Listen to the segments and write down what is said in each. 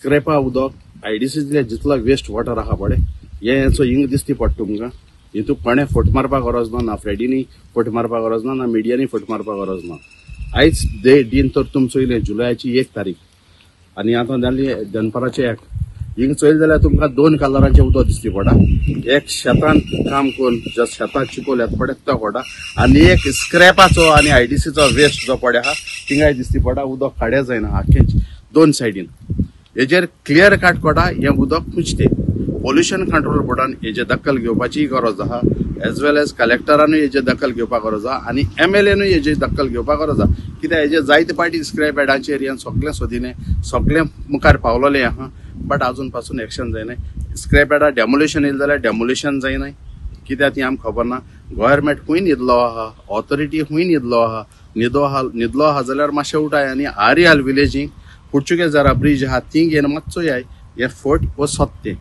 स्क्रेपा उदक आयडीसीतले जितलो waste water आहा पडे हेचो हिंग दिसती पडटा तुमकां हितू कोणें फट मारपाक गरज ना फ्रेडीनी फट मारपाक गरज ना मिडियानी फट मारपाक गरज ना आयज दिन तर तुम चोयलें जुलयाची 1 तारीख आनी आतां जाली दनपाराचे 1 हिंग चोयल जाल्यार तुमकां 2 कलरांचें उदक दिसती पडा एक शेतान काम करून जे शेतां चिकोल येता पडे तो पडा आनी एक स्क्रॅपाचो आनी आयडीसीचो वेस्ट जो पडे आहा थिंगाय दिसती पडा उदक काड्या जायना आख्खें 2 सायडीन हेजेर क्लियर काट पडा हें उदक कुंचते पोल्युशन कंट्रोल बोर्डान हेजे दखल घेवपाची गरज आहा एज वेल एज कलेक्टरानूय हेजे दखल घेवपाक गरज आहा आनी MLAनूय हेजे दखल घेवपाक गरज आहा कित्याक हेजे जायते पाटी स्क्रॅप यार्डाचे एरियान सगळें सोदिलें सगळें मुखार पावलेलें आहा बट अजून पासून एक्शन जायना स्क्रॅप यार्डा डेमोलिशन येयलें जाल्यार डेमोलिशन जायना कित्याक ती आमकां खबर ना गव्हर्मेंट खूंय न्हिदलो आहा ऑथॉरिटी खूंय न्हिदलो आहा न्हिदलो आहा जाल्यार मातशें उठाय आनी आर्याल विलेजीक पुर्चुगेजारा ब्रिज आहा थिंग येवन मातसो याय हे फोर्ट वो सोदते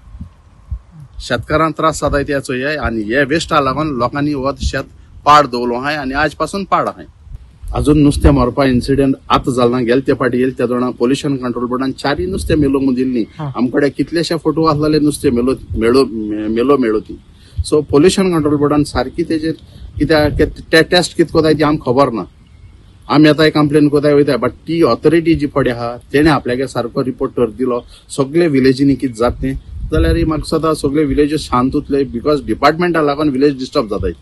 शेतकारांक त्रास जाताय ते चोयाय आनी हे वेस्टा लागून लोकांनी वत शेत पाड दवरलो आहाय आनी आज पासून पाड आहाय अजून नुस्तें मारपा इन्सिडेंट आतां जालना गेले ते पाटी येयले त्या दोना पोल्युशन कंट्रोल बोर्डान 4 नुस्तें मेलो दिल्ली आमकडे कितलेशे फोटो आसलेले नुस्तें मेलो ती सो पोल्युशन कंट्रोल बोर्डान सारकी तेजेर कित्याक ते टेस्ट कितें कोताय ती आमकां खबर ना आमी आतां कंप्लेन कोताय वयताय बट ती ऑथॉरिटी जी पडे आहा तेणे आपल्यागे सारको रिपोर्ट तर दिलो सगळे विलेजींनी कितें जाता तें जाल्यार म्हाका सदां सगळे विलेजीस शांत उरले बिकॉज डिपार्टमेंटा लागून विलेज डिस्टर्ब जाताय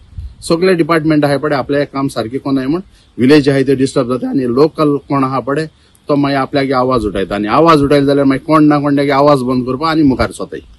सगळे डिपार्टमेंट आहाय पडे आपल्या काम सारकें कोनाय म्हण विलेज आहाय ते डिस्टर्ब जाता आनी लोकल कोण आहा पडे तो मागीर आपल्यागे आवाज उठयता आनी आवाज उठयलो जाल्यार मागीर कोण ना कोण आवाज बंद करपा आनी मुखार सोताय